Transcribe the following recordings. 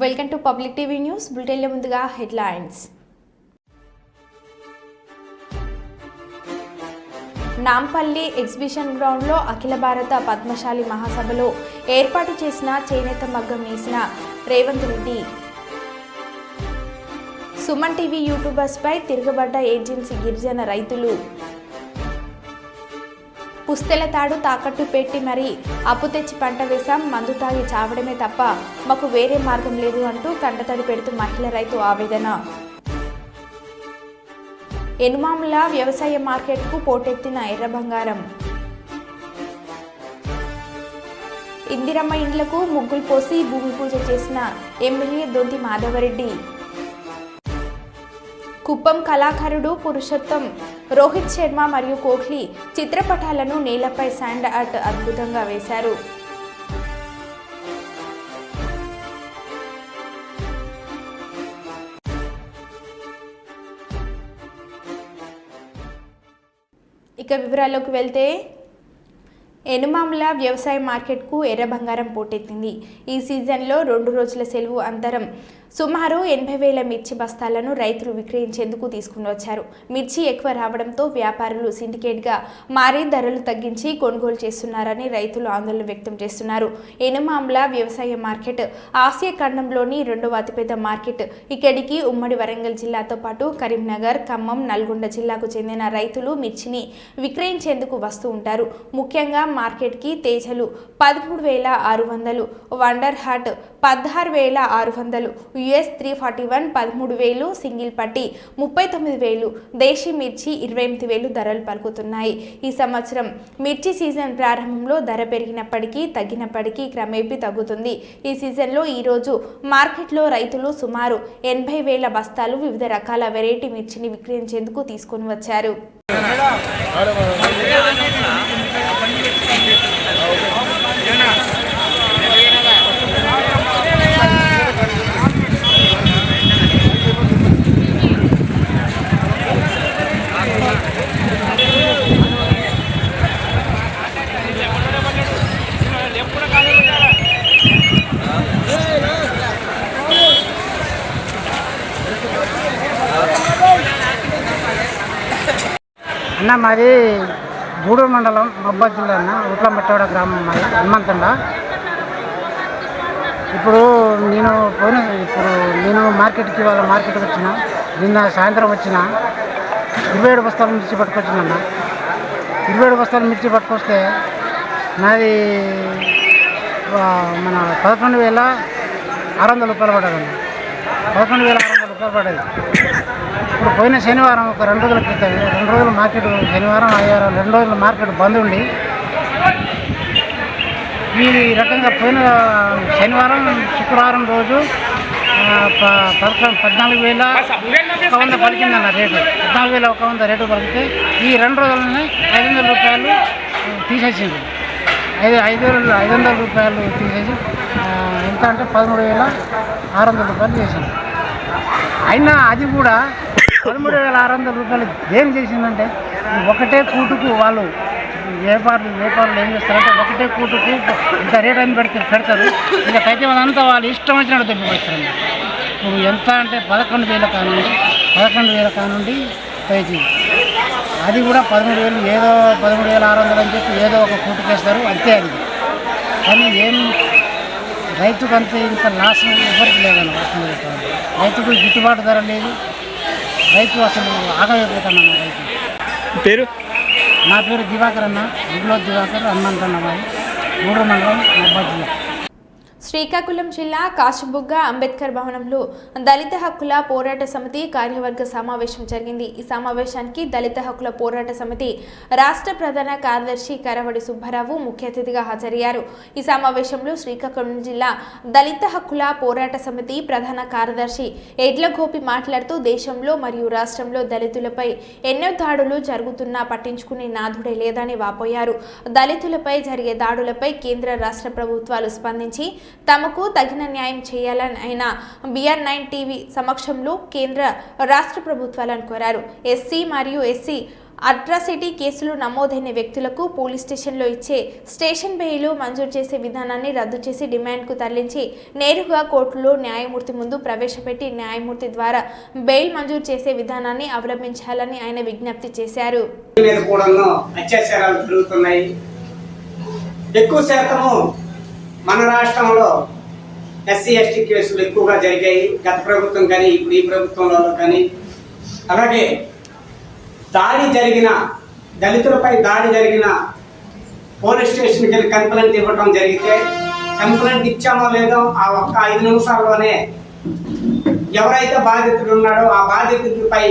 Welcome to public TV news బులెటిన్ల ముందుగా headlines. Nampally exhibition గ్రౌండ్లో అఖిల భారత పద్మశాలి మహాసభలో ఏర్పాటు చేసిన చేనేత మగ్గం వేసిన రేవంత్ రెడ్డి. సుమన్ టీవీ యూట్యూబర్స్పై తిరగబడ్డ ఏజెన్సీ గిరిజన రైతులు. పుస్తెల తాడు తాకట్టు పెట్టి మరీ అప్పు తెచ్చి పంట వేశాం, మందు తాగి చావడమే తప్ప మాకు వేరే మార్గం లేదు అంటూ కంటతడి పెడుతూ మహిళ రైతు ఆవేదన. ఎనుమాముల వ్యవసాయ మార్కెట్కు పోటెత్తిన ఎర్ర బంగారం. ఇందిరమ్మ ఇండ్లకు ముగ్గులు పోసి భూమి పూజ చేసిన ఎమ్మెల్యే దొంతి మాధవరెడ్డి. కుప్పం కళాకారుడు పురుషోత్తం, రోహిత్ శర్మ మరియు కోహ్లీ చిత్రపటాలను నేలపై శాండ్ ఆర్ట్ అద్భుతంగా వేశారు. ఇక వివరాల్లోకి వెళ్తే ఎనుమాముల వ్యవసాయ మార్కెట్కు ఎర్ర బంగారం పోటెత్తింది. ఈ సీజన్లో 2 రోజుల సెలవు అంతరం సుమారు 80,000 మిర్చి బస్తాలను రైతులు విక్రయించేందుకు తీసుకుని వచ్చారు. మిర్చి ఎక్కువ రావడంతో వ్యాపారులు సిండికేట్గా మారి ధరలు తగ్గించి కొనుగోలు చేస్తున్నారని రైతులు ఆందోళన వ్యక్తం చేస్తున్నారు. ఎనుమాముల వ్యవసాయ మార్కెట్ ఆసియా ఖండంలోని 2వ అతిపెద్ద మార్కెట్. ఇక్కడికి ఉమ్మడి వరంగల్ జిల్లాతో పాటు కరీంనగర్, ఖమ్మం, నల్గొండ జిల్లాకు చెందిన రైతులు మిర్చిని విక్రయించేందుకు వస్తూ ఉంటారు. ముఖ్యంగా మార్కెట్కి తేజలు 13,600, వండర్ హార్ట్ 16,600, US 341 13,000, సింగిల్ పట్టి 39,000, దేశీ మిర్చి 28,000 ధరలు పలుకుతున్నాయి. ఈ సంవత్సరం మిర్చి సీజన్ ప్రారంభంలో ధర పెరిగినప్పటికీ తగ్గినప్పటికీ క్రమేపీ తగ్గుతుంది. ఈ సీజన్లో ఈరోజు మార్కెట్లో రైతులు సుమారు 80,000 బస్తాలు వివిధ రకాల వెరైటీ మిర్చిని విక్రయించేందుకు తీసుకొని వచ్చారు. అన్న మాది గూడూరు మండలం మబ్బాద్ జిల్లా అన్న ఉట్లంబట్టవాడ గ్రామం మాది హనుమంతండ. ఇప్పుడు నేను మార్కెట్కి వాళ్ళ మార్కెట్కి వచ్చిన, నిన్న సాయంత్రం వచ్చిన 27 బస్తాల మిర్చి పట్టుకొచ్చిందన్న. 27 బస్తాల మిర్చి పట్టుకొస్తే నాది మన 11,600 రూపాయలు పడ్డదన్న. 11,600 రూపాయలు పడ్డది. ఇప్పుడు పోయిన శనివారం ఒక 2 రోజుల క్రితం 2 రోజులు మార్కెట్, శనివారం ఆదివారం 2 రోజులు మార్కెట్ బంద్ ఉండి, ఈ రకంగా పోయిన శనివారం శుక్రవారం రోజు 14,100 పలికిందన్న రేటు. 14,100 రేటు పలికితే ఈ 2 రోజులనే 500 రూపాయలు తీసేసింది. 500 రూపాయలు తీసేసి ఎంత అంటే 13,600 రూపాయలు చేసింది. అయినా అది కూడా 13,600 రూపాయలు దేని చేసిందంటే, ఒకటే కూటుకు వాళ్ళు వ్యాపారులు ఏం చేస్తారంటే ఒకటే కూటుకు ఇంత రేట్ అని పెడతారు. ఇక తగ్గినంతా వాళ్ళు ఇష్టం వచ్చినట్టు దెబ్బకొస్తారు. ఇప్పుడు ఎంత అంటే 11,000 కానుండి పైకి, అది కూడా 13,000 ఏదో 13,600 అని చెప్పి ఏదో ఒక కూటుకేస్తారు, అంతే. అది కానీ ఏం రైతుకు అంతే ఇంత లాస్ ఎవరికి లేదన్న. రైతుకు గిట్టుబాటు ధర లేదు. రైతు అసలు ఆగమైపోతానన్న. రైతు పేరు? నా పేరు దివాకర్ అన్న, గుగ్లోత్ దివాకర్, హనుమంతన్న మాది, గూడూరు మండలం మబ్బాద్ జిల్లా. శ్రీకాకుళం జిల్లా కాశీబుగ్గ అంబేద్కర్ భవనంలో దళిత హక్కుల పోరాట సమితి కార్యవర్గ సమావేశం జరిగింది. ఈ సమావేశానికి దళిత హక్కుల పోరాట సమితి రాష్ట్ర ప్రధాన కార్యదర్శి కరవడి సుబ్బారావు ముఖ్య అతిథిగా హాజరయ్యారు. ఈ సమావేశంలో శ్రీకాకుళం జిల్లా దళిత హక్కుల పోరాట సమితి ప్రధాన కార్యదర్శి ఎడ్లగోపి మాట్లాడుతూ దేశంలో మరియు రాష్ట్రంలో దళితులపై ఎన్నో దాడులు జరుగుతున్నా పట్టించుకునే నాథుడే లేదని వాపోయారు. దళితులపై జరిగే దాడులపై కేంద్ర రాష్ట్ర ప్రభుత్వాలు స్పందించి తమకు తగిన న్యాయం చేయాలని ఆయన BR9 టీవీ సమక్షంలో కేంద్ర రాష్ట్ర ప్రభుత్వాలను కోరారు. ఎస్సీ మరియు ఎస్సీ అట్రాసిటీ కేసులు నమోదైన వ్యక్తులకు పోలీస్ స్టేషన్లో ఇచ్చే స్టేషన్ బెయిల్ మంజూరు చేసే విధానాన్ని రద్దు చేసి డిమాండ్కు తరలించి నేరుగా కోర్టులో న్యాయమూర్తి ముందు ప్రవేశపెట్టి న్యాయమూర్తి ద్వారా బెయిల్ మంజూరు చేసే విధానాన్ని అవలంబించాలని ఆయన విజ్ఞప్తి చేశారు. ఎక్కువ శాతము మన రాష్ట్రంలో ఎస్సీ ఎస్టీ కేసులు ఎక్కువగా జరిగాయి. గత ప్రభుత్వం కానీ ఇప్పుడు ఈ ప్రభుత్వంలో కానీ. అలాగే దాడి జరిగిన దళితులపై దాడి జరిగిన పోలీస్ స్టేషన్కి వెళ్ళి కంప్లైంట్ ఇవ్వడం జరిగితే కంప్లైంట్ ఇచ్చామో లేదో ఆ ఒక్క 5 నిమిషాల్లోనే ఎవరైతే బాధితుడు ఉన్నాడో ఆ బాధితుడిపై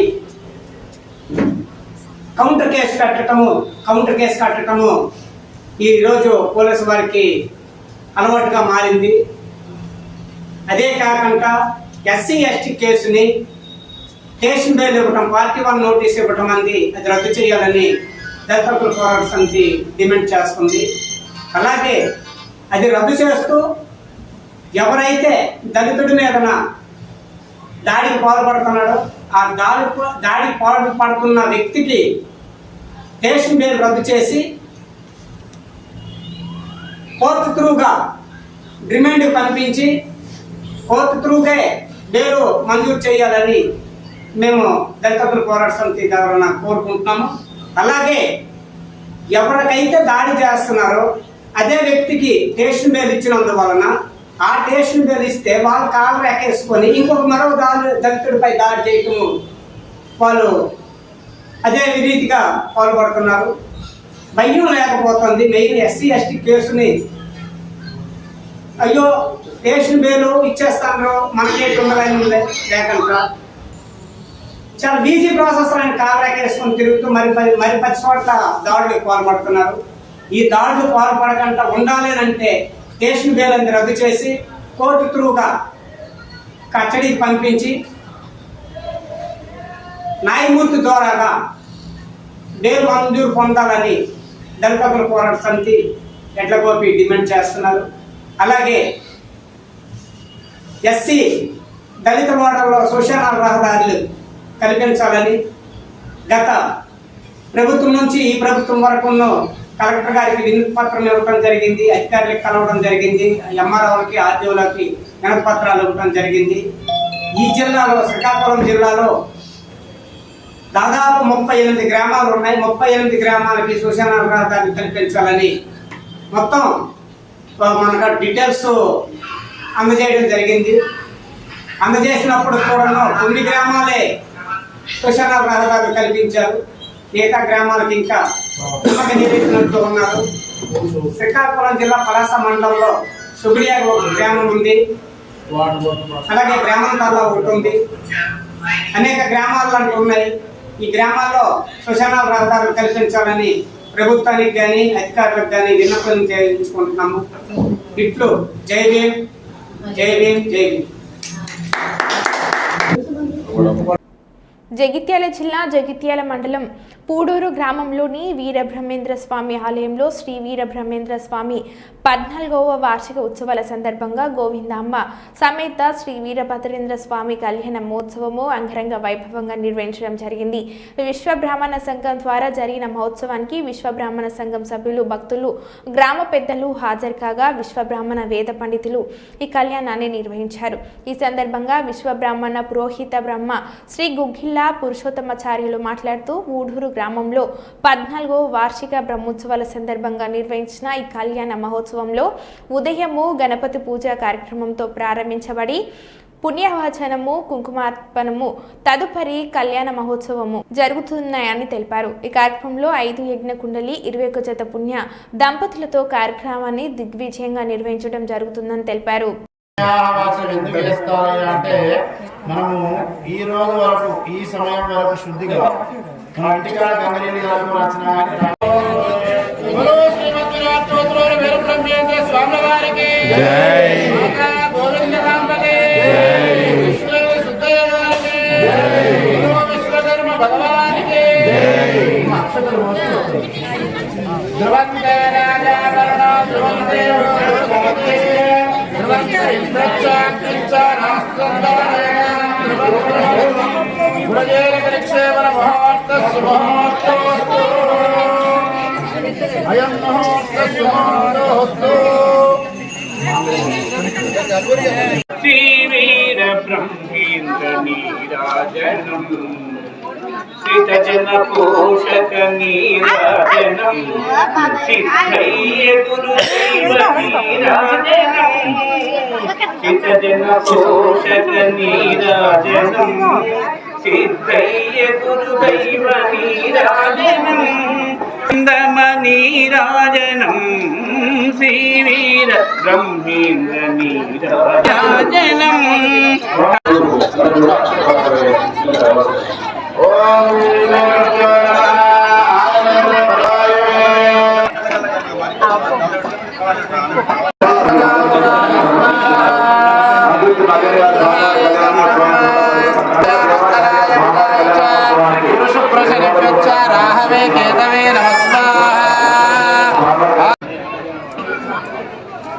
కౌంటర్ కేసు కట్టడము ఈరోజు పోలీసు వారికి అలవాటుగా మారింది. అదే కాకుండా ఎస్సీ ఎస్టీ కేసుని స్టేషన్ బెయిల్ ఇవ్వటం, పార్టీ 1 నోటీస్ ఇవ్వటం అది రద్దు చేయాలని దళిత హక్కుల పోరాట సమితి డిమాండ్ చేస్తుంది. అలాగే అది రద్దు చేస్తూ ఎవరైతే దళితుడి మీద దాడికి పాల్పడుతున్నాడో ఆ దాడికి పాల్పడుతున్న వ్యక్తికి స్టేషన్ బెయిల్ రద్దు చేసి కోర్టు త్రూగా రిమాండ్ పంపించి కోర్టు త్రూగా బెయిల్ మంజూరు చేయాలని మేము దళిత హక్కుల పోరాట సమితి ద్వారా కోరుకుంటున్నాము. అలాగే ఎవరికైతే దాడి చేస్తున్నారో అదే వ్యక్తికి స్టేషన్ బెయిల్ ఇచ్చినందువలన ఆ స్టేషన్ బెయిల్ ఇస్తే వాళ్ళు కాళ్ళు ఎక్కేసుకొని ఇంకొక మరో దళితుడిపై దాడి చేయటము వాళ్ళు అదే రీతిగా పాల్పడుతున్నారు. భయం లేకపోతుంది. మెయిన్ ఎస్సీ ఎస్టీ కేసుని అయ్యో స్టేషన్ బెయిల్ ఇచ్చేస్తాను మనకేంటి ఉండదని లేకుండా చాలా ఈజీ ప్రాసెస్ ఆయన కాళ్ళకేసుకొని తిరుగుతూ మరి 10 చోట్ల దాడులకు పాల్పడుతున్నారు. ఈ దాడులు పాల్పడకుండా ఉండాలి అంటే స్టేషన్ బెయిల్ అని రద్దు చేసి కోర్టు త్రూగా కస్టడీకి పంపించి న్యాయమూర్తి ద్వారాగా బెయిల్ మంజూరు పొందాలని దళిత హక్కుల పోరాట సమితి ఎడ్లగోపి డిమాండ్ చేస్తున్నారు. అలాగే ఎస్సీ దళిత వాడల్లో శ్మశానాల రహదారులు కల్పించాలని గత ప్రభుత్వం నుంచి ఈ ప్రభుత్వం వరకు కలెక్టర్ గారికి వినతి పత్రం ఇవ్వడం జరిగింది, అధికారులకు కలవడం జరిగింది, ఎంఆర్ఓలకి ఆర్డీఓలకి వినతి పత్రాలు ఇవ్వడం జరిగింది. ఈ జిల్లాలో శ్రీకాకుళం జిల్లాలో దాదాపు 38 గ్రామాలు ఉన్నాయి. 38 గ్రామాలకి శ్మశానాల రహదారులు కల్పించాలని మొత్తం మనకు డీటెయిల్స్ అందజేయడం జరిగింది. అందజేసినప్పుడు కూడా కొన్ని గ్రామాలే శ్మశానాల రహదారులు కల్పించారు. మిగతా గ్రామాలకు ఇంకా నివేదినట్టు ఉన్నారు. శ్రీకాకుళం జిల్లా పలాస మండలంలో సుబిడియా ఒక గ్రామం ఉంది, అలాగే గ్రామాంతాల్లో ఒకటి ఉంది. అనేక గ్రామాలు అంటూ ఉన్నాయి. ఈ గ్రామాల్లో శ్మశానాల రహదారులు కల్పించాలని ప్రభుత్వానికి కానీ అధికారులకు కానీ విన్నపం చేయించుకుంటున్నాము. ఇట్లు జై భీమ్, జై భీమ్, జై భీమ్. జగిత్యాల జిల్లా జగిత్యాల మండలం పూడూరు గ్రామంలోని వీరబ్రహ్మేంద్ర స్వామి ఆలయంలో శ్రీ వీరబ్రహ్మేంద్ర స్వామి 14వ వార్షిక ఉత్సవాల సందర్భంగా గోవిందాంబ సమేత శ్రీ వీరభద్రేంద్ర స్వామి కళ్యాణ మహోత్సవము అంగరంగ వైభవంగా నిర్వహించడం జరిగింది. విశ్వబ్రాహ్మణ సంఘం ద్వారా జరిగిన మహోత్సవానికి విశ్వబ్రాహ్మణ సంఘం సభ్యులు, భక్తులు, గ్రామ పెద్దలు హాజరు కాగా విశ్వబ్రాహ్మణ వేద పండితులు ఈ కళ్యాణాన్ని నిర్వహించారు. ఈ సందర్భంగా విశ్వబ్రాహ్మణ పురోహిత బ్రహ్మ శ్రీ గుగ్గిల్లా పురుషోత్తమాచార్యులు మాట్లాడుతూ ఊడూరు గ్రామంలో 14వ వార్షిక బ్రహ్మోత్సవాల సందర్భంగా నిర్వహించిన ఈ కళ్యాణ మహోత్సవంలో ఉదయము గణపతి పూజ కార్యక్రమంతో ప్రారంభించబడి పుణ్యవచనము, కుంకుమార్పణము తదుపరి కళ్యాణ మహోత్సవము జరుగుతున్నాయని తెలిపారు. ఈ కార్యక్రమంలో 5 యజ్ఞ కుండలి, 21 జత పుణ్య దంపతులతో కార్యక్రమాన్ని దిగ్విజయంగా నిర్వహించడం జరుగుతుందని తెలిపారు. అంటే మనము ఈ రోజు వరకు ఈ సమయం వరకు శుద్ధిగా మన ఇంటికాడ గంగనీళ్ళు విశ్వకర్మ భగవానికి గుణజేల అయం ముహూర్త సుముహూర్తోస్తు. శ్రీవీర బ్రహ్మేంద్ర నీరాజనం సితజన పోషక నీరాజనం సిద్ధయ్య గురుదైవ నీరాజనం సితజన పోషక నీరాజనం సిద్ధయ్య గురుదైవ నీరాజనం నీరాజనం శ్రీవీర బ్రహ్మేంద్ర నీరాజనం. ఓం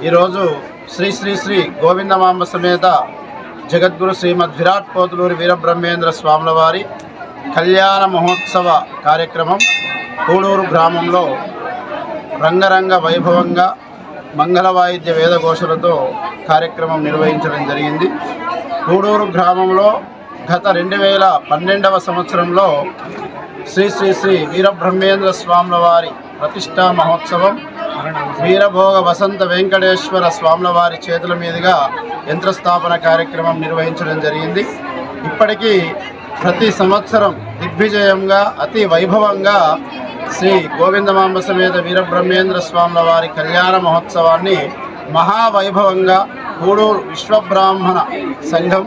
ఈరోజు శ్రీ శ్రీ శ్రీ గోవిందమాంబ సమేత జగద్గురు శ్రీమద్ విరాట్ పోతులూరి వీరబ్రహ్మేంద్ర స్వాముల వారి కళ్యాణ మహోత్సవ కార్యక్రమం కూడూరు గ్రామంలో రంగరంగ వైభవంగా మంగళ వాయిద్య వేదఘోషలతో కార్యక్రమం నిర్వహించడం జరిగింది. కూడూరు గ్రామంలో గత 2012వ సంవత్సరంలో శ్రీ శ్రీ శ్రీ వీరబ్రహ్మేంద్ర స్వాముల వారి ప్రతిష్టా మహోత్సవం వీరభోగ వసంత వెంకటేశ్వర స్వాముల వారి చేతుల మీదుగా యంత్రస్థాపన కార్యక్రమం నిర్వహించడం జరిగింది. ఇప్పటికీ ప్రతి సంవత్సరం దిగ్విజయంగా అతి వైభవంగా శ్రీ గోవిందమాంబ సమేత వీరబ్రహ్మేంద్ర స్వాముల వారి కళ్యాణ మహోత్సవాన్ని మహావైభవంగా కూడూరు విశ్వబ్రాహ్మణ సంఘం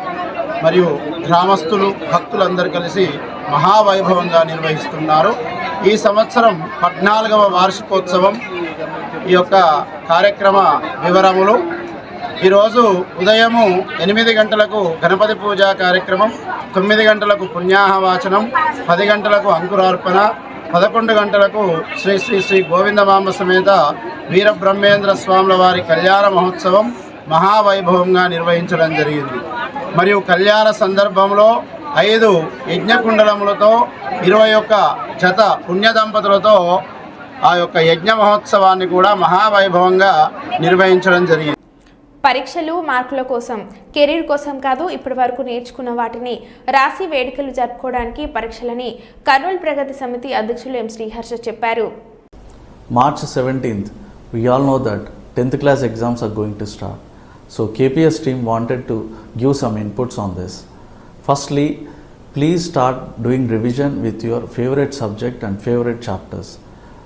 మరియు గ్రామస్తులు భక్తులందరూ కలిసి మహావైభవంగా నిర్వహిస్తున్నారు. ఈ సంవత్సరం 14వ వార్షికోత్సవం. ఈ యొక్క కార్యక్రమ వివరములు ఈరోజు ఉదయము 8 గంటలకు గణపతి పూజా కార్యక్రమం, 9 గంటలకు పుణ్యాహవాచనం, 10 గంటలకు అంకురార్పణ, 11 గంటలకు శ్రీ శ్రీ శ్రీ గోవిందమాంబ సమేత వీరబ్రహ్మేంద్ర స్వాముల వారి కళ్యాణ మహోత్సవం మహావైభవంగా నిర్వహించడం జరిగింది. మరియు కళ్యాణ సందర్భంలో 5 యజ్ఞకుండలములతో 21 జత పుణ్య దంపతులతో ఆ యొక్క యజ్ఞ మహోత్సవాన్ని కూడా మహావైభవంగా నిర్వహించడం జరిగింది. పరీక్షలు మార్కుల కోసం, కెరీర్ కోసం కాదు, ఇప్పటి వరకు నేర్చుకున్న వాటిని రాసి వేడుకలు జరుపుకోవడానికి పరీక్షలని కర్నూలు ప్రగతి సమితి అధ్యక్షులు ఎం శ్రీహర్ష చెప్పారు. March 17th, we all know that 10th class exams are going to start. So KPS team wanted to give some inputs on this. Firstly, please start doing revision with your favorite subject and favorite chapters.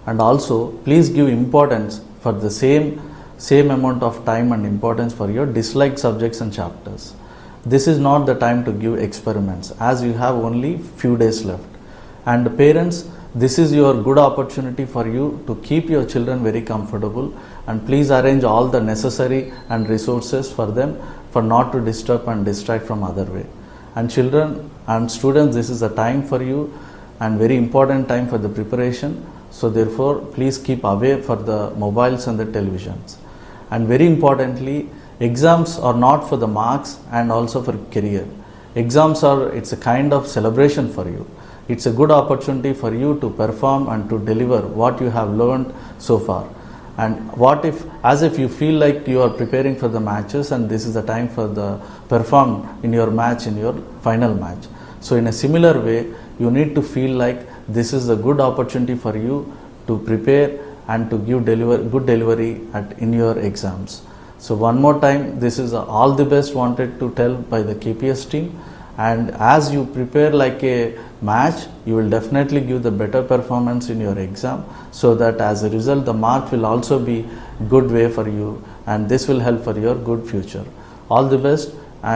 And also, please give importance for the same amount of time and importance for your disliked subjects and chapters. This is not the time to give experiments, as you have only few days left. And parents, this is your good opportunity for you to keep your children very comfortable, and please arrange all the necessary and resources for them for not to disturb and distract from other way. And children and students, this is a time for you and very important time for the preparation. So therefore, please keep away for the mobiles and the televisions. And very importantly, exams are not for the marks and also for career. Exams are, it's a kind of celebration for you. It's a good opportunity for you to perform and to deliver what you have learned so far. And what if, as if you feel like you are preparing for the matches and this is the time for the perform in your match, in your final match. So in a similar way, you need to feel like this is a good opportunity for you to prepare and to give good delivery in your exams. So one more time, this is all the best wanted to tell by the KPS team. And as you prepare like a match, you will definitely give the better performance in your exam, so that as a result the mark will also be good way for you, and this will help for your good future. All the best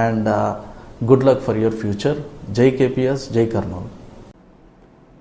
and good luck for your future. Jai KPS, Jai Karnool.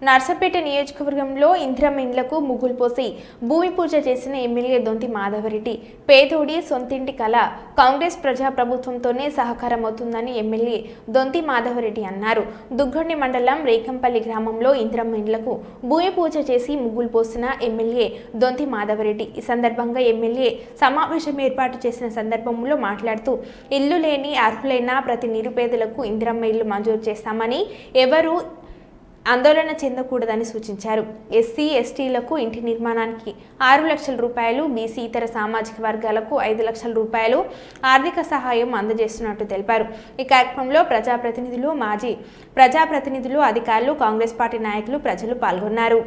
Narsapeta నియోజకవర్గంలో ఇందిరమ్మ ఇండ్లకు ముగ్గులు పోసి భూమి పూజ చేసిన MLA దొంతి మాధవరెడ్డి. పేదోడి సొంతింటి కళ కాంగ్రెస్ ప్రజాప్రభుత్వంతోనే సహకారం అవుతుందని ఎమ్మెల్యే దొంతి మాధవరెడ్డి అన్నారు. దుగ్గొండి మండలం రేకంపల్లి గ్రామంలో ఇందిరమ్మ ఇండ్లకు భూమి పూజ చేసి ముగ్గులు పోసిన ఎమ్మెల్యే దొంతి మాధవరెడ్డి. ఈ సందర్భంగా ఎమ్మెల్యే సమావేశం ఏర్పాటు చేసిన సందర్భంలో మాట్లాడుతూ, ఇల్లు లేని అర్హులైన ప్రతి నిరుపేదలకు ఇందిరమ్మ ఇల్లు మంజూరు చేస్తామని, ఎవరు ఆందోళన చెందకూడదని సూచించారు. ఎస్సీ ఎస్టీలకు ఇంటి నిర్మాణానికి 6 లక్షల రూపాయలు, బీసీ ఇతర సామాజిక వర్గాలకు 5 లక్షల రూపాయలు ఆర్థిక సహాయం అందజేస్తున్నట్టు తెలిపారు. ఈ కార్యక్రమంలో ప్రజాప్రతినిధులు, మాజీ ప్రజాప్రతినిధులు, అధికారులు, కాంగ్రెస్ పార్టీ నాయకులు, ప్రజలు పాల్గొన్నారు.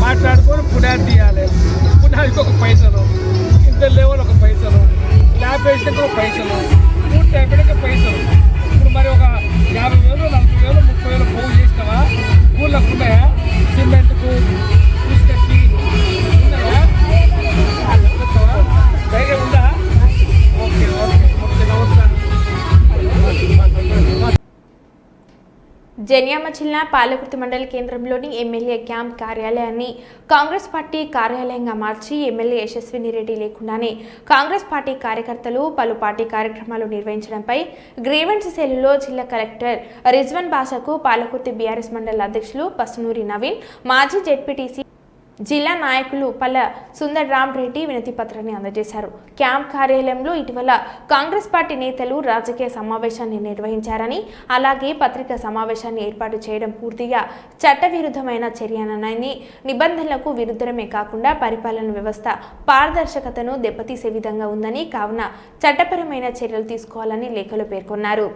మాట్లాడుకొని పునాది తీయాలి. పునాదికి ఒక పైసలు, ఇంటర్ లెవెల్ ఒక పైసలు, ల్యాబ్ వేసినాక ఒక పైసలు, పూర్తి అయిపోయాక పైసలు. ఇప్పుడు మరి ఒక 50,000, 40,000, 30,000 పోగు చేసినావా? ఊళ్ళకు ఉన్నాయా? సిమెంట్కు ఇసుకకి ఉన్నాయా? ధైర్యం ఉందా? ఓకే ఓకే ఓకే నమస్కారం. జనియామ జిల్లా పాలకుర్తి మండల కేంద్రంలోని ఎమ్మెల్యే క్యాంప్ కార్యాలయాన్ని కాంగ్రెస్ పార్టీ కార్యాలయంగా మార్చి ఎమ్మెల్యే యశస్విని రెడ్డి లేకుండానే కాంగ్రెస్ పార్టీ కార్యకర్తలు పలు పార్టీ కార్యక్రమాలు నిర్వహించడంపై గ్రీవెన్స్ సెల్లులో జిల్లా కలెక్టర్ రిజ్వాన్ బాషాకు పాలకుర్తి బీఆర్ఎస్ మండల అధ్యక్షులు పసునూరి నవీన్, మాజీ జెడ్పీటీసీ జిల్లా నాయకులు పల్ల సుందర్ రామ్ రెడ్డి వినతి పత్రాన్ని అందజేశారు. క్యాంప్ కార్యాలయంలో ఇటీవల కాంగ్రెస్ పార్టీ నేతలు రాజకీయ సమావేశాన్ని నిర్వహించారని, అలాగే పత్రికా సమావేశాన్ని ఏర్పాటు చేయడం పూర్తిగా చట్టవిరుద్ధమైన చర్యనని, నిబంధనలకు విరుద్ధమే కాకుండా పరిపాలన వ్యవస్థ పారదర్శకతను దెబ్బతీసే విధంగా ఉందని, కావున చట్టపరమైన చర్యలు తీసుకోవాలని లేఖలో పేర్కొన్నారు.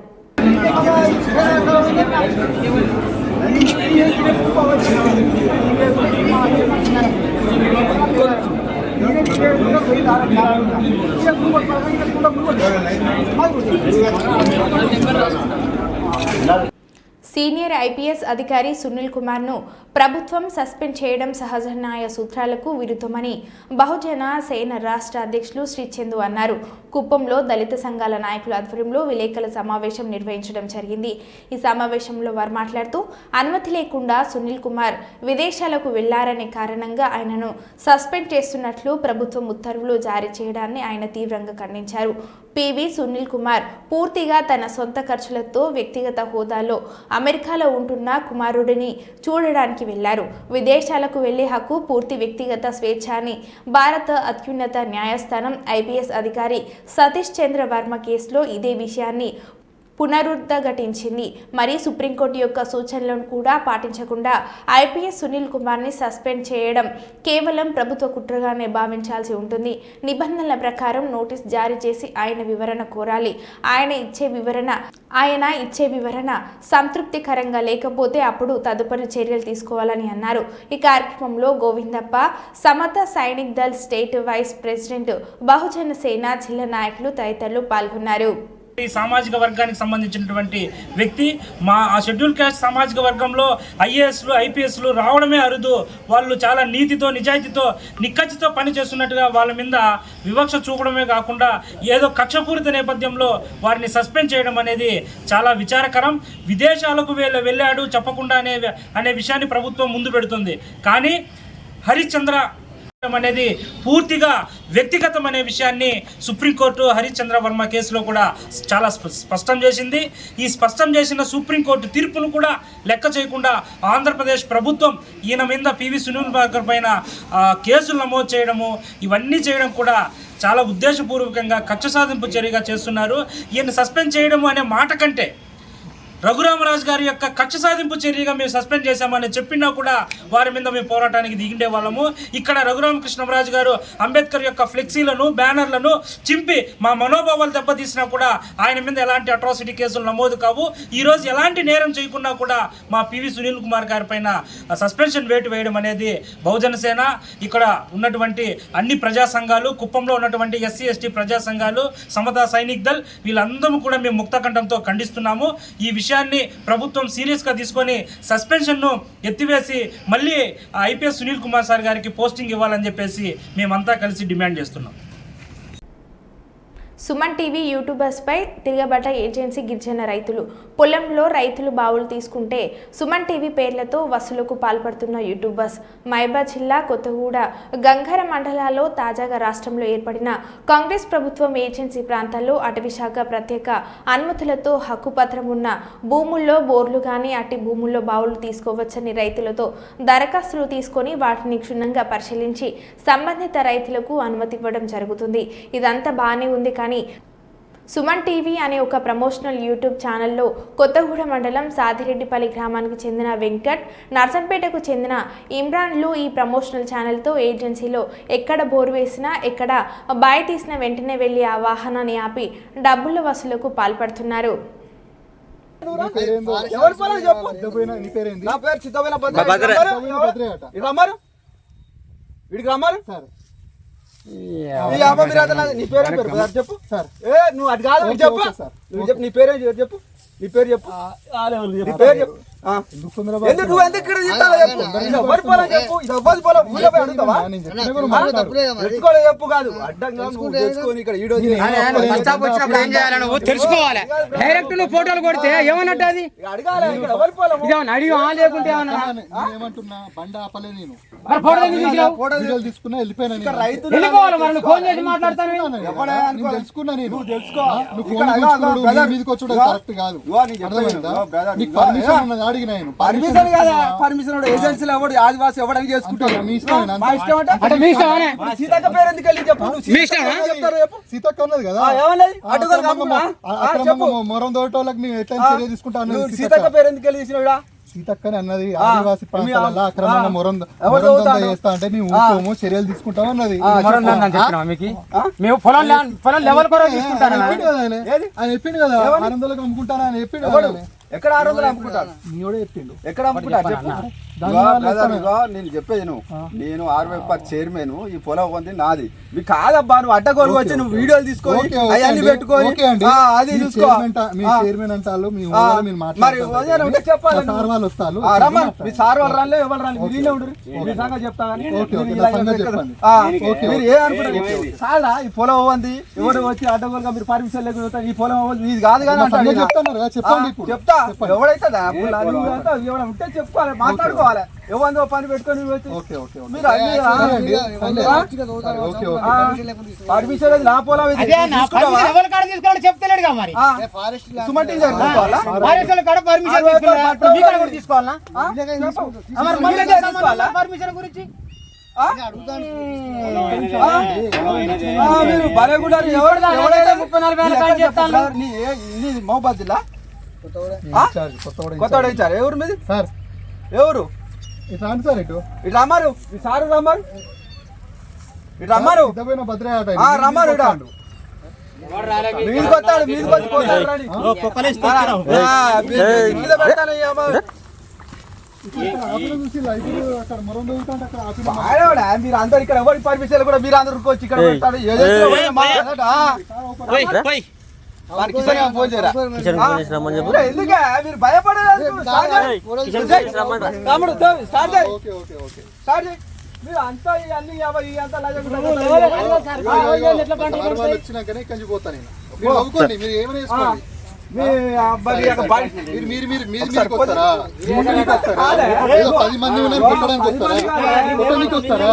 సీనియర్ ఐపీఎస్ అధికారి సునీల్ కుమార్ను ప్రభుత్వం సస్పెండ్ చేయడం సహజ న్యాయ సూత్రాలకు విరుద్ధమని బహుజన సేన రాష్ట్ర అధ్యక్షులు శ్రీ చందు అన్నారు. కుప్పంలో దళిత సంఘాల నాయకుల ఆధ్వర్యంలో విలేకరుల సమావేశం నిర్వహించడం జరిగింది. ఈ సమావేశంలో వారు మాట్లాడుతూ అనుమతి లేకుండా సునీల్ కుమార్ విదేశాలకు వెళ్లారనే కారణంగా ఆయనను సస్పెండ్ చేస్తున్నట్లు ప్రభుత్వం ఉత్తర్వులు జారీ చేయడాన్ని ఆయన తీవ్రంగా ఖండించారు. పివి సునీల్ కుమార్ పూర్తిగా తన సొంత ఖర్చులతో వ్యక్తిగత హోదాలో అమెరికాలో ఉంటున్న కుమారుడిని చూడడానికి వెళ్లారు. విదేశాలకు వెళ్లే హక్కు పూర్తి వ్యక్తిగత స్వేచ్ఛ అని భారత అత్యున్నత న్యాయస్థానం ఐపీఎస్ అధికారి సతీష్ చంద్ర వర్మ కేసులో ఇదే విషయాన్ని పునరుద్ఘాటించింది. మరి సుప్రీంకోర్టు యొక్క సూచనలను కూడా పాటించకుండా ఐపీఎస్ సునీల్ కుమార్ని సస్పెండ్ చేయడం కేవలం ప్రభుత్వ కుట్రగానే భావించాల్సి ఉంటుంది. నిబంధనల ప్రకారం నోటీస్ జారీ చేసి ఆయన వివరణ కోరాలి. ఆయన ఇచ్చే వివరణ సంతృప్తికరంగా లేకపోతే అప్పుడు తదుపరి చర్యలు తీసుకోవాలని అన్నారు. ఈ కార్యక్రమంలో Govindappa, Samata Sainik Dal state vice president, Bahujan Sena జిల్లా నాయకులు తదితరులు పాల్గొన్నారు. ఈ సామాజిక వర్గానికి సంబంధించినటువంటి వ్యక్తి ఆ షెడ్యూల్ క్యాస్ట్ సామాజిక వర్గంలో ఐఏఎస్లు ఐపీఎస్లు రావడమే అరుదు. వాళ్ళు చాలా నీతితో నిజాయితీతో నిక్కచ్చితో పనిచేస్తున్నట్టుగా వాళ్ళ మీద వివక్ష చూపడమే కాకుండా ఏదో కక్షపూరిత నేపథ్యంలో వారిని సస్పెండ్ చేయడం అనేది చాలా విచారకరం. విదేశాలకు వెళ్ళాడు చెప్పకుండా అనే విషయాన్ని ప్రభుత్వం ముందు పెడుతుంది. కానీ హరిశ్చంద్ర అనేది పూర్తిగా వ్యక్తిగతం అనే విషయాన్ని సుప్రీంకోర్టు హరిశ్చంద్ర వర్మ కేసులో కూడా చాలా స్పష్టం చేసింది. ఈ స్పష్టం చేసిన సుప్రీంకోర్టు తీర్పును కూడా లెక్క చేయకుండా ఆంధ్రప్రదేశ్ ప్రభుత్వం ఈయన మీద పివి సునీల్ కుమార్ పైన కేసులు నమోదు చేయడము, ఇవన్నీ చేయడం కూడా చాలా ఉద్దేశపూర్వకంగా కక్ష సాధింపు చర్యగా చేస్తున్నారు. ఈయన సస్పెండ్ చేయడము అనే మాట కంటే రఘురామరాజు గారి యొక్క కక్ష సాధింపు చర్యగా మేము సస్పెండ్ చేశామని చెప్పినా కూడా వారి మీద మేము పోరాటానికి దిగిండే వాళ్ళము. ఇక్కడ రఘురామకృష్ణరాజు గారు అంబేద్కర్ యొక్క ఫ్లెక్సీలను బ్యానర్లను చింపి మా మనోభావాలు దెబ్బతీసినా కూడా ఆయన మీద ఎలాంటి అట్రాసిటీ కేసులు నమోదు కావు. ఈరోజు ఎలాంటి నేరం చేయకుండా కూడా మా పివి సునీల్ కుమార్ గారి పైన సస్పెన్షన్ వేటు వేయడం అనేది బహుజన సేన, ఇక్కడ ఉన్నటువంటి అన్ని ప్రజా సంఘాలు, కుప్పంలో ఉన్నటువంటి ఎస్సీ ఎస్టీ ప్రజా సంఘాలు, సమతా సైనిక్ దళ్ వీళ్ళందరూ కూడా మేము ముక్తకంఠంతో ఖండిస్తున్నాము. ఈ విషయాన్ని ప్రభుత్వం సీరియస్గా తీసుకొని సస్పెన్షన్ను ఎత్తివేసి మళ్ళీ ఐపీఎస్ సునీల్ కుమార్ సార్ గారికి పోస్టింగ్ ఇవ్వాలని చెప్పేసి మేమంతా కలిసి డిమాండ్ చేస్తున్నాం. సుమన్ టీవీ యూట్యూబర్స్పై తిరగబడ్డ ఏజెన్సీ గిరిజన రైతులు. పొలంలో రైతులు బావులు తీసుకుంటే సుమన్ టీవీ పేర్లతో వసూలుకు పాల్పడుతున్న యూట్యూబర్స్. మహబూబాబాద్ జిల్లా కొత్తగూడ గంగార మండలాల్లో తాజాగా రాష్ట్రంలో ఏర్పడిన కాంగ్రెస్ ప్రభుత్వం ఏజెన్సీ ప్రాంతాల్లో అటవీశాఖ ప్రత్యేక అనుమతులతో హక్కుపత్రం ఉన్న భూముల్లో బోర్లు కానీ అట్టి భూముల్లో బావులు తీసుకోవచ్చని రైతులతో దరఖాస్తులు తీసుకొని వాటిని క్షుణ్ణంగా పరిశీలించి సంబంధిత రైతులకు అనుమతి ఇవ్వడం జరుగుతుంది. ఇదంతా బాగానే ఉంది కానీ సుమన్ టీవీ అనే ఒక ప్రమోషనల్ యూట్యూబ్ ఛానల్లో కొత్తగూడ మండలం సాదిరెడ్డిపల్లి గ్రామానికి చెందిన వెంకట్, నర్సంపేటకు చెందిన ఇమ్రాన్లు ఈ ప్రమోషనల్ ఛానల్తో ఏజెన్సీలో ఎక్కడ బోరు వేసినా, ఎక్కడ బాయ్ తీసిన వెంటనే వెళ్లి ఆ వాహనాన్ని ఆపి డబ్బుల వసూలుకు పాల్పడుతున్నారు. నీ పేరు చెప్పు సార్. నువ్వు అది కాదు చెప్పు. నీ పేరు చెప్పు. నీ పేరు చెప్పు. నీ పేరు చెప్పు. నువ్వు ఎందుకు ఇక్కడ చెప్పు కాదు అడ్డంగా తెలుసుకొని ఇక్కడ తెలుసుకోవాలి. డైరెక్ట్ నువ్వు ఫోటోలు కొడితే ఏమన్నట్టు అది అడిగా లేకుంటే ఏమంటున్నా బండి ఆపలే నేను తీసుకున్నా వెళ్ళిపోవాలి. మరి ఫోన్ చేసి మాట్లాడతాను తెలుసుకున్నా నేను మీదకి వచ్చుడు కరెక్ట్ కాదు. పర్మిషన్ అడిగిన పర్మిషన్ కదా. పర్మిషన్ ఏజెన్సీలో ఎవడు ఆదివాసి ఎవడని చేసుకుంటారు. సీతక్క పేరు ఎందుకు వెళ్ళి చెప్పు. సీతక్క ఉన్నది కదా మొరం తోటోళ్ళకి మేము ఎట్లా చర్య తీసుకుంటాను. సీతక్క పేరు ఎందుకు వెళ్ళి తీసినా సీతక్కని అన్నది ఆదివాసి ప్రాంతాలలో అక్రమంగా మొరం చేస్తా అంటే మేము ఊరుకోము చర్యలు తీసుకుంటాం అన్నది. ఆయన చెప్పిండు కదా 600లకు అమ్ముకుంటాను ఆయన చెప్పిండు. ఎక్కడ 600 అమ్ముకుంటాను చెప్పిండు. ఎక్కడ అమ్ముకుంటారు చెప్పు. నేను చెప్పేది నేను ఆర్వైపర్ చైర్మన్. ఈ పొలం ఉంది నాది. మీకు కాదబ్బా నువ్వు అడ్డగోలు వచ్చి నువ్వు వీడియోలు తీసుకొని అవన్నీ పెట్టుకొని అది చూసుకో. చెప్పాలి వాళ్ళు వస్తారు. మీ సార్ వాళ్ళు రాలే ఎవరు రాలి వీళ్ళే ఉండరు. మీ సంగతి చెప్తా మీరు ఏమనుకుంటారు. చాలా ఈ పొలం ఉంది ఎవరు వచ్చి అడ్డగోలుగా మీరు పర్మిషన్ లేకుండా ఈ పొలం ఇది కాదు కానీ చెప్తా. ఎవడైతుందా ఎవడ ఉంటే చెప్పుకోవాలి, మాట్లాడుకోవాలి. ఎవరిదో పని పెట్టుకొని పర్మిషన్ నా పొలం చెప్తలేడు మరి సుమన్ పర్మిషన్ గురించి మహబాద్ జిల్లా కొత్తగూడ ఇచ్చారు. ఎవరు మీది సార్? ఎవరు ఇటు రాండి సార్. ఇటు రమ్మారు మీ సారు రమ్మారు. ఇటు రమ్మారు రమ్మారు మీదికి వస్తాడు. మీదికి వచ్చి మీరు అందరు ఇక్కడ ఎవరి పర్మిషన్ కూడా మీరు అందరు వచ్చి ఇక్కడ పెడతాడు. ఫోన్ చేయరా ఎందుకే మీరు భయపడేది. మీరు అంతా ఇవన్నీ అంతా వచ్చినాకనే కంచిపోతాను నేను. మీరు నవ్వుకోండి, మీరు ఏమైనా వేసుకోండి. ఏదో 10 మంది ఉన్నారు కొట్టడానికి వస్తారా? కొట్టడానికి వస్తారా?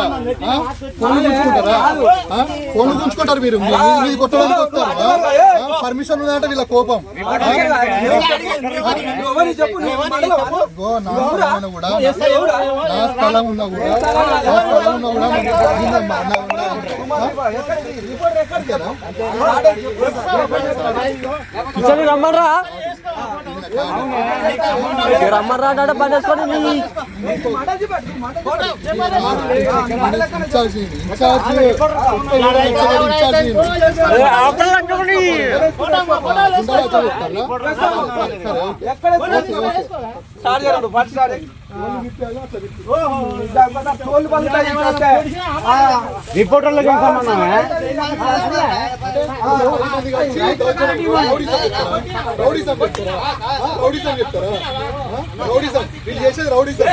ఫోన్లు గుంచుకుంటారు మీరు. మీరు కొట్టడానికి వస్తారా? పర్మిషన్ ఉందంటే వీళ్ళ కోపం. కూడా నా స్థలం ఉన్నా కూడా రమ్మరా రమ్మరా అంటే పని చేసుకొని రిపోర్టర్లకు ఏం సంబంధం? వీళ్ళు చేసేది రౌడీజం.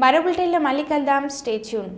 మరో బులెటిన్లో మళ్ళీ కలుద్దాం. Stay tune.